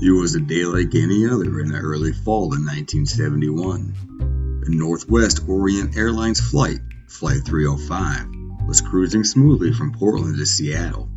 It was a day like any other in the early fall of 1971. A Northwest Orient Airlines flight, Flight 305, was cruising smoothly from Portland to Seattle.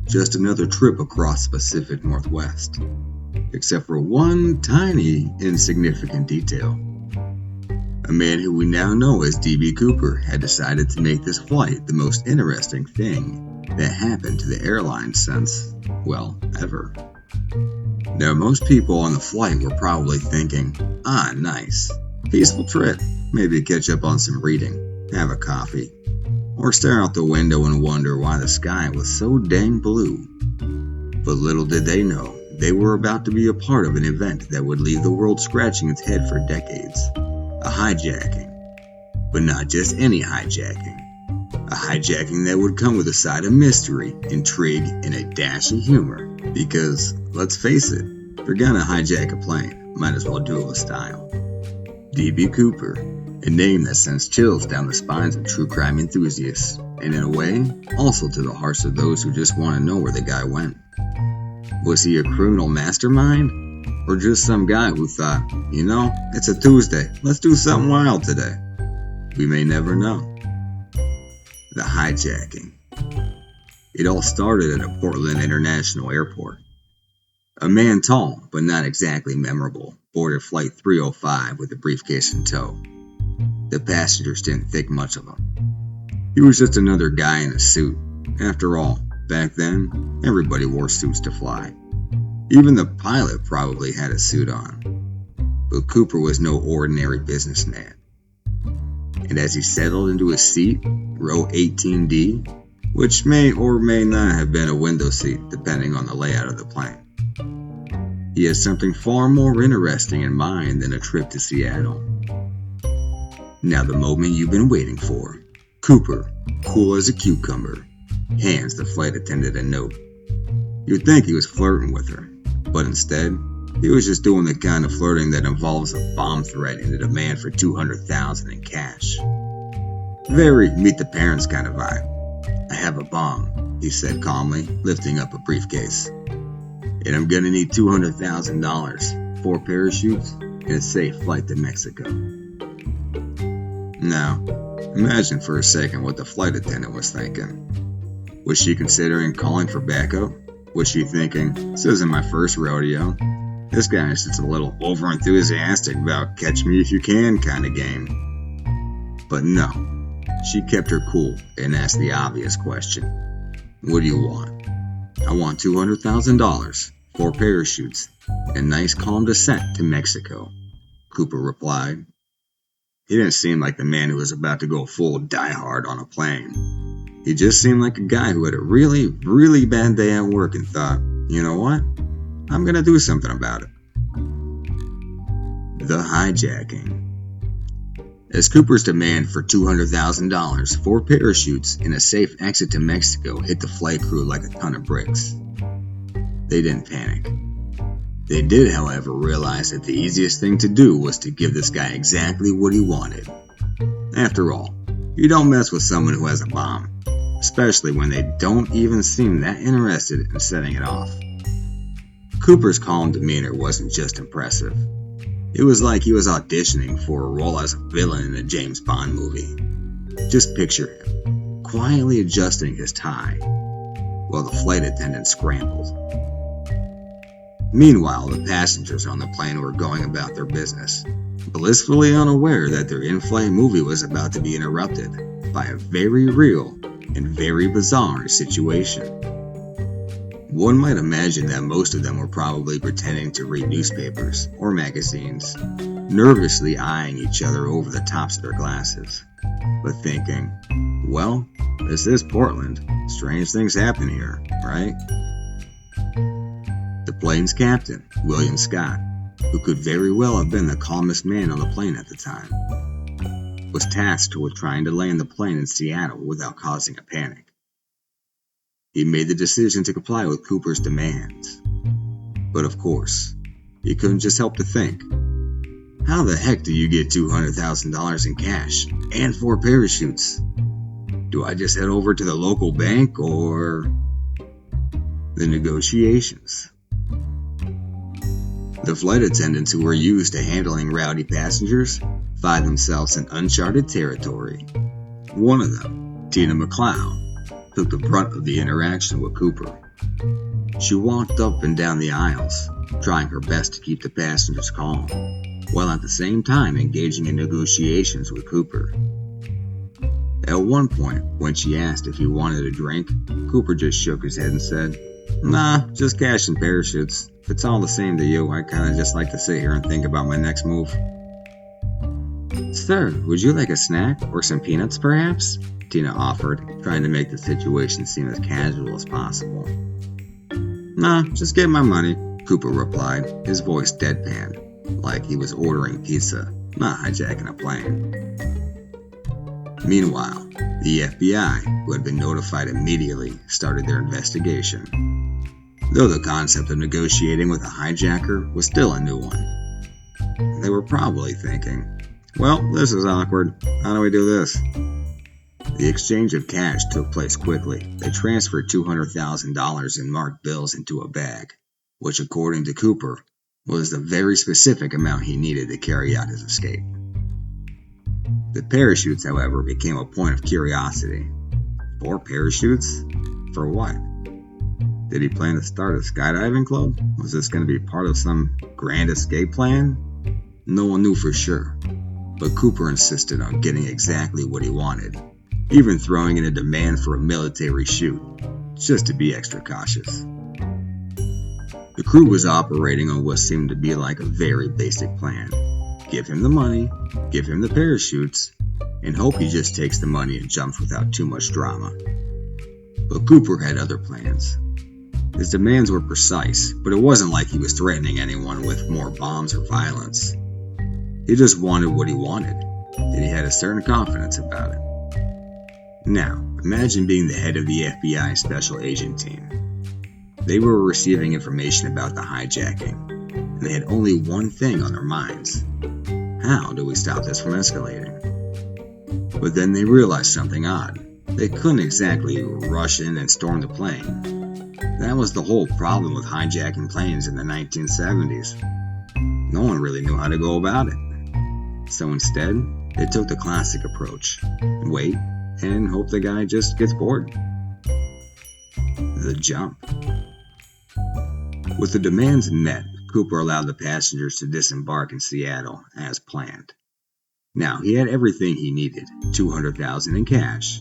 Just another trip across the Pacific Northwest. Except for one tiny, insignificant detail. A man who we now know as D.B. Cooper had decided to make this flight the most interesting thing that happened to the airline since, well, ever. Now, most people on the flight were probably thinking, nice, peaceful trip, maybe catch up on some reading, have a coffee, or stare out the window and wonder why the sky was so dang blue. But little did they know, they were about to be a part of an event that would leave the world scratching its head for decades. A hijacking. But not just any hijacking. A hijacking that would come with a side of mystery, intrigue, and a dash of humor. Because, let's face it, if you're gonna hijack a plane, might as well do it with style. D.B. Cooper, a name that sends chills down the spines of true crime enthusiasts, and in a way, also to the hearts of those who just want to know where the guy went. Was he a criminal mastermind? Or just some guy who thought, it's a Tuesday, let's do something wild today? We may never know. The hijacking. It all started at a Portland International Airport. A man tall, but not exactly memorable, boarded Flight 305 with a briefcase in tow. The passengers didn't think much of him. He was just another guy in a suit. After all, back then, everybody wore suits to fly. Even the pilot probably had a suit on. But Cooper was no ordinary businessman. And as he settled into his seat, row 18D, which may or may not have been a window seat depending on the layout of the plane, he had something far more interesting in mind than a trip to Seattle. Now the moment you've been waiting for. Cooper, cool as a cucumber, hands the flight attendant a note. You'd think he was flirting with her, but instead, he was just doing the kind of flirting that involves a bomb threat and a demand for $200,000 in cash. Very meet the parents kind of vibe. I have a bomb, he said calmly, lifting up a briefcase. And I'm gonna need $200,000, 4 parachutes, and a safe flight to Mexico. Now, imagine for a second what the flight attendant was thinking. Was she considering calling for backup? Was she thinking, this isn't my first rodeo. This guy is just a little over-enthusiastic about catch me if you can kind of game. But no, she kept her cool and asked the obvious question. What do you want? I want $200,000, 4 parachutes, and nice calm descent to Mexico, Cooper replied. He didn't seem like the man who was about to go full diehard on a plane. He just seemed like a guy who had a really, really bad day at work and thought, you know what? I'm gonna do something about it. The hijacking. As Cooper's demand for $200,000, 4 parachutes, and a safe exit to Mexico hit the flight crew like a ton of bricks. They didn't panic. They did, however, realize that the easiest thing to do was to give this guy exactly what he wanted. After all, you don't mess with someone who has a bomb, especially when they don't even seem that interested in setting it off. Cooper's calm demeanor wasn't just impressive. It was like he was auditioning for a role as a villain in a James Bond movie. Just picture him, quietly adjusting his tie, while the flight attendant scrambled. Meanwhile, the passengers on the plane were going about their business, blissfully unaware that their in-flight movie was about to be interrupted by a very real and very bizarre situation. One might imagine that most of them were probably pretending to read newspapers or magazines, nervously eyeing each other over the tops of their glasses, but thinking, well, this is Portland, strange things happen here, right? The plane's captain, William Scott, who could very well have been the calmest man on the plane at the time, was tasked with trying to land the plane in Seattle without causing a panic. He made the decision to comply with Cooper's demands. But of course, he couldn't just help to think, how the heck do you get $200,000 in cash and 4 parachutes? Do I just head over to the local bank or... The negotiations. The flight attendants who were used to handling rowdy passengers find themselves in uncharted territory. One of them, Tina McLeod, took the brunt of the interaction with Cooper. She walked up and down the aisles, trying her best to keep the passengers calm, while at the same time engaging in negotiations with Cooper. At one point, when she asked if he wanted a drink, Cooper just shook his head and said, "Nah, just cash and parachutes. If it's all the same to you, I kinda just like to sit here and think about my next move." "Sir, would you like a snack or some peanuts perhaps?" Tina offered, trying to make the situation seem as casual as possible. "Nah, just get my money," Cooper replied, his voice deadpan, like he was ordering pizza, not hijacking a plane. Meanwhile, the FBI, who had been notified immediately, started their investigation. Though the concept of negotiating with a hijacker was still a new one. They were probably thinking, well, this is awkward. How do we do this? The exchange of cash took place quickly. They transferred $200,000 in marked bills into a bag, which according to Cooper, was the very specific amount he needed to carry out his escape. The parachutes, however, became a point of curiosity. 4 parachutes? For what? Did he plan to start a skydiving club? Was this going to be part of some grand escape plan? No one knew for sure, but Cooper insisted on getting exactly what he wanted, even throwing in a demand for a military shoot, just to be extra cautious. The crew was operating on what seemed to be like a very basic plan. Give him the money, give him the parachutes, and hope he just takes the money and jumps without too much drama. But Cooper had other plans. His demands were precise, but it wasn't like he was threatening anyone with more bombs or violence. He just wanted what he wanted, and he had a certain confidence about it. Now, imagine being the head of the FBI special agent team. They were receiving information about the hijacking, and they had only one thing on their minds. How do we stop this from escalating? But then they realized something odd. They couldn't exactly rush in and storm the plane. That was the whole problem with hijacking planes in the 1970s. No one really knew how to go about it. So instead, they took the classic approach. Wait and hope the guy just gets bored. The jump. With the demands met, Cooper allowed the passengers to disembark in Seattle as planned. Now, he had everything he needed, $200,000 in cash,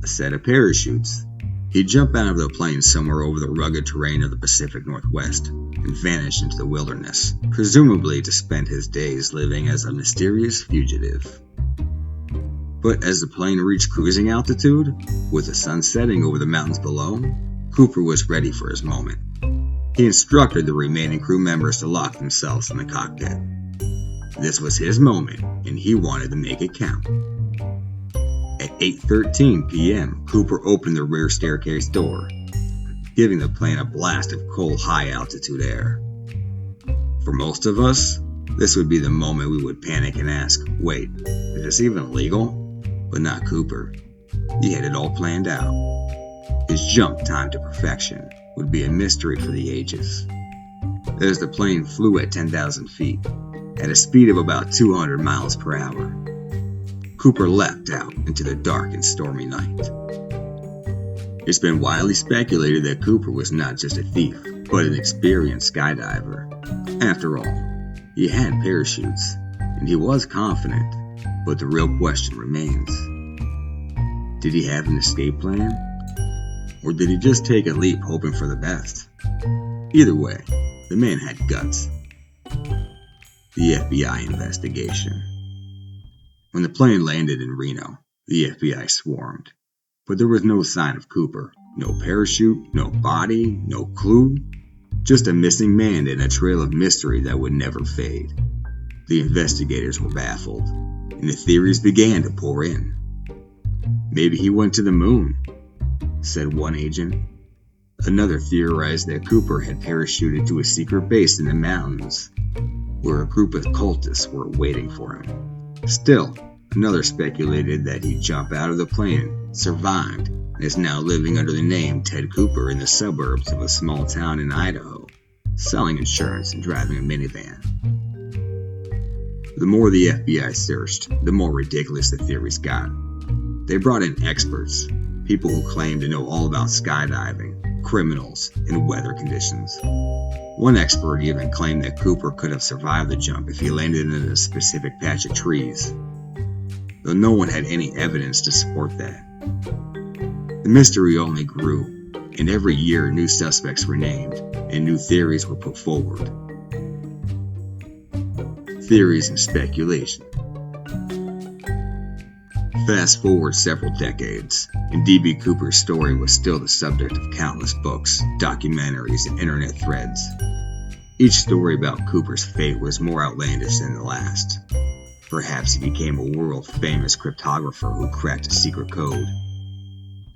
a set of parachutes. He'd jump out of the plane somewhere over the rugged terrain of the Pacific Northwest and vanish into the wilderness, presumably to spend his days living as a mysterious fugitive. But as the plane reached cruising altitude, with the sun setting over the mountains below, Cooper was ready for his moment. He instructed the remaining crew members to lock themselves in the cockpit. This was his moment, and he wanted to make it count. At 8:13 p.m., Cooper opened the rear staircase door, giving the plane a blast of cold, high-altitude air. For most of us, this would be the moment we would panic and ask, wait, is this even legal? But not Cooper. He had it all planned out. His jump timed to perfection would be a mystery for the ages. As the plane flew at 10,000 feet, at a speed of about 200 miles per hour, Cooper leapt out into the dark and stormy night. It's been widely speculated that Cooper was not just a thief, but an experienced skydiver. After all, he had parachutes, and he was confident, but the real question remains. Did he have an escape plan? Or did he just take a leap hoping for the best? Either way, the man had guts. The FBI investigation. When the plane landed in Reno, the FBI swarmed. But there was no sign of Cooper. No parachute, no body, no clue. Just a missing man and a trail of mystery that would never fade. The investigators were baffled, and the theories began to pour in. Maybe he went to the moon, said one agent. Another theorized that Cooper had parachuted to a secret base in the mountains, where a group of cultists were waiting for him. Still, another speculated that he'd jump out of the plane, survived, and is now living under the name Ted Cooper in the suburbs of a small town in Idaho, selling insurance and driving a minivan. The more the FBI searched, the more ridiculous the theories got. They brought in experts, people who claimed to know all about skydiving, criminals, and weather conditions. One expert even claimed that Cooper could have survived the jump if he landed in a specific patch of trees, though no one had any evidence to support that. The mystery only grew, and every year new suspects were named and new theories were put forward. Theories and speculation. Fast forward several decades, and D.B. Cooper's story was still the subject of countless books, documentaries, and internet threads. Each story about Cooper's fate was more outlandish than the last. Perhaps he became a world-famous cryptographer who cracked a secret code.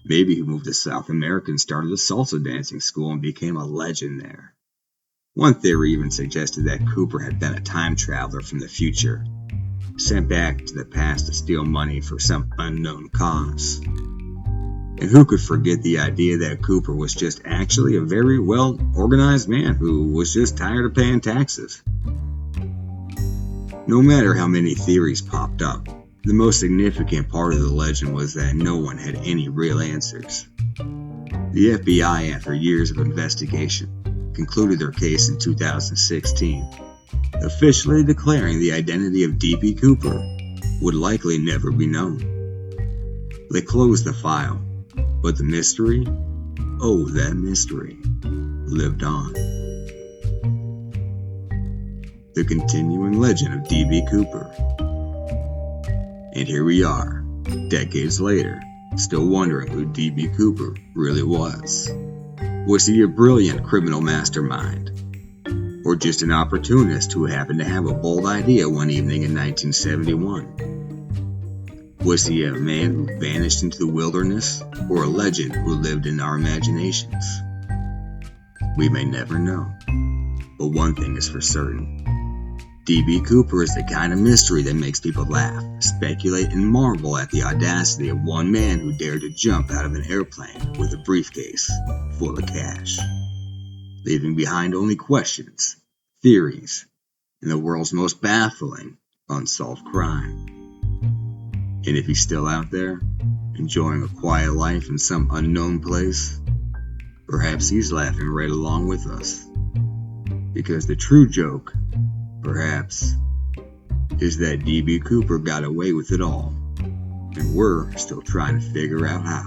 Maybe he moved to South America and started a salsa dancing school and became a legend there. One theory even suggested that Cooper had been a time traveler from the future, sent back to the past to steal money for some unknown cause. And who could forget the idea that Cooper was just actually a very well-organized man who was just tired of paying taxes? No matter how many theories popped up, the most significant part of the legend was that no one had any real answers. The FBI, after years of investigation, concluded their case in 2016, officially declaring the identity of D.B. Cooper would likely never be known. They closed the file, but the mystery, oh that mystery, lived on. The continuing legend of D.B. Cooper. And here we are, decades later, still wondering who D.B. Cooper really was. Was he a brilliant criminal mastermind? Or just an opportunist who happened to have a bold idea one evening in 1971? Was he a man who vanished into the wilderness, or a legend who lived in our imaginations? We may never know, but one thing is for certain. D.B. Cooper is the kind of mystery that makes people laugh, speculate, and marvel at the audacity of one man who dared to jump out of an airplane with a briefcase full of cash, leaving behind only questions, theories, and the world's most baffling unsolved crime. And if he's still out there, enjoying a quiet life in some unknown place, perhaps he's laughing right along with us. Because the true joke, perhaps, is that D.B. Cooper got away with it all, and we're still trying to figure out how.